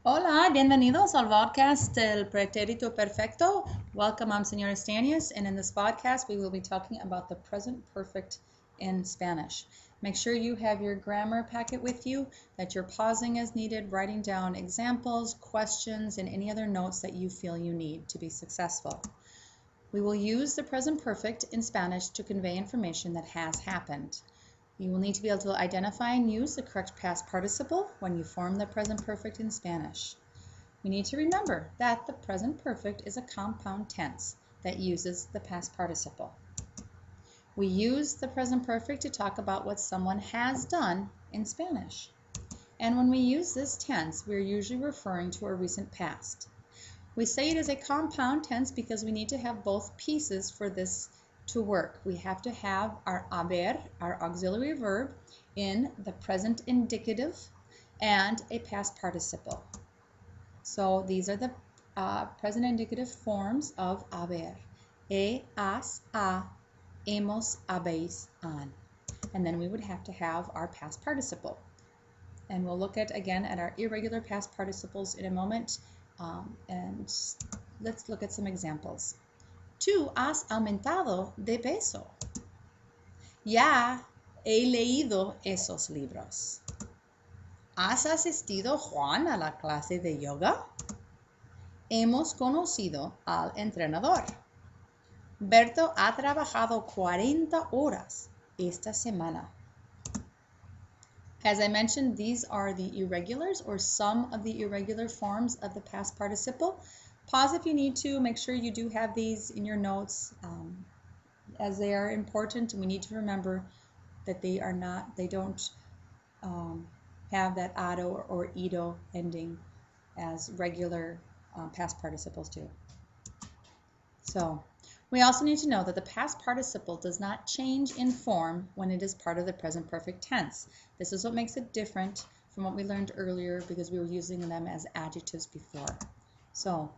Hola, bienvenidos al podcast del Pretérito Perfecto. Welcome, I'm Senora Stanius, and in this podcast we will be talking about the present perfect in Spanish. Make sure you have your grammar packet with you, that you're pausing as needed, writing down examples, questions, and any other notes that you feel you need to be successful. We will use the present perfect in Spanish to convey information that has happened. You will need to be able to identify and use the correct past participle when you form the present perfect in Spanish. We need to remember that the present perfect is a compound tense that uses the past participle. We use the present perfect to talk about what someone has done in Spanish. And when we use this tense, we're usually referring to a recent past. We say it is a compound tense because we need to have both pieces for this to work. We have to have our haber, our auxiliary verb, in the present indicative and a past participle. So these are the present indicative forms of haber. Has, ha, hemos, habéis, han. And then we would have to have our past participle. And we'll look again at our irregular past participles in a moment. And let's look at some examples. Tú has aumentado de peso. Ya he leído esos libros. ¿Has asistido, Juan, a la clase de yoga? Hemos conocido al entrenador. Berto ha trabajado 40 horas esta semana. As I mentioned, these are the irregulars or some of the irregular forms of the past participle. Pause if you need to. Make sure you do have these in your notes as they are important. We need to remember that they don't have that ado or ido ending as regular past participles do. So we also need to know that the past participle does not change in form when it is part of the present perfect tense. This is what makes it different from what we learned earlier because we were using them as adjectives before. So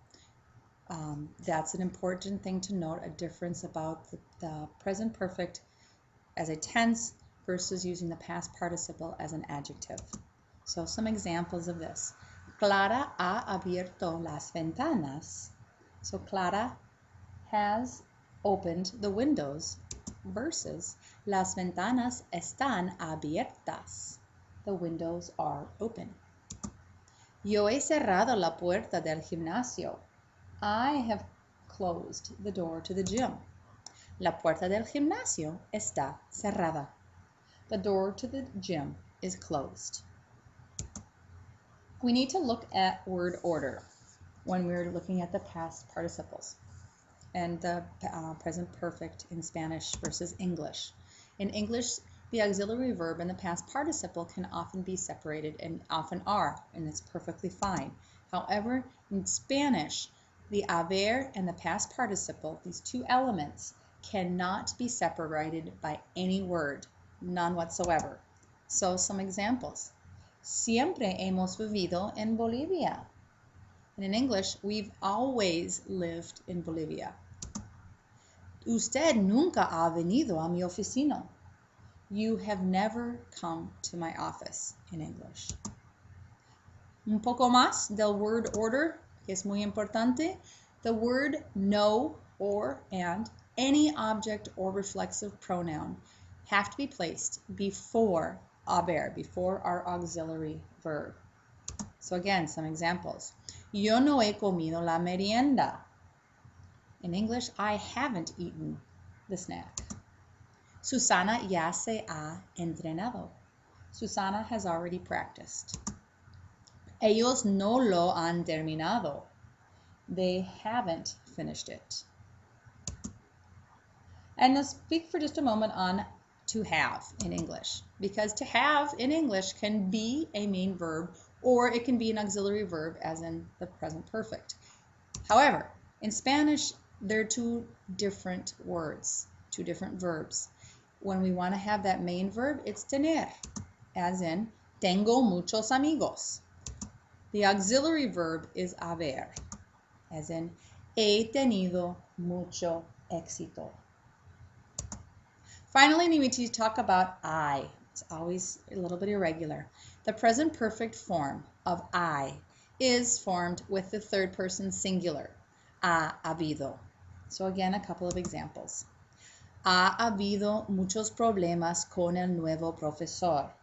that's an important thing to note, a difference about the present perfect as a tense versus using the past participle as an adjective. So some examples of this. Clara ha abierto las ventanas. So Clara has opened the windows versus las ventanas están abiertas. The windows are open. Yo he cerrado la puerta del gimnasio. I have closed the door to the gym. La puerta del gimnasio está cerrada. The door to the gym is closed. We need to look at word order when we're looking at the past participles and the present perfect in Spanish versus English. In English, the auxiliary verb and the past participle can often be separated and often are, and it's perfectly fine. However, in Spanish, the haber and the past participle, these two elements, cannot be separated by any word, none whatsoever. So some examples. Siempre hemos vivido en Bolivia. And in English, we've always lived in Bolivia. Usted nunca ha venido a mi oficina. You have never come to my office in English. Un poco más del word order, que es muy importante. The word no, or, and, any object or reflexive pronoun have to be placed before haber, before our auxiliary verb. So again, some examples. Yo no he comido la merienda. In English, I haven't eaten the snack. Susana ya se ha entrenado. Susana has already practiced. Ellos no lo han terminado. They haven't finished it. And let's speak for just a moment on to have in English, because to have in English can be a main verb or it can be an auxiliary verb as in the present perfect. However, in Spanish, there are two different words, two different verbs. When we want to have that main verb, it's tener, as in tengo muchos amigos. The auxiliary verb is haber, as in he tenido mucho éxito. Finally, we need to talk about I. It's always a little bit irregular. The present perfect form of I is formed with the third person singular. Ha habido. So again, a couple of examples. Ha habido muchos problemas con el nuevo profesor.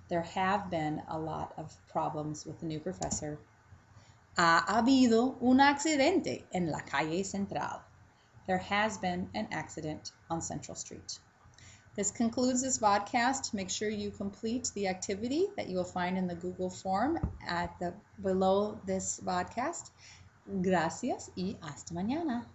There have been a lot of problems with the new professor. Ha habido un accidente en la calle central. There has been an accident on Central Street. This concludes this podcast. Make sure you complete the activity that you will find in the Google form below this podcast. Gracias y hasta mañana.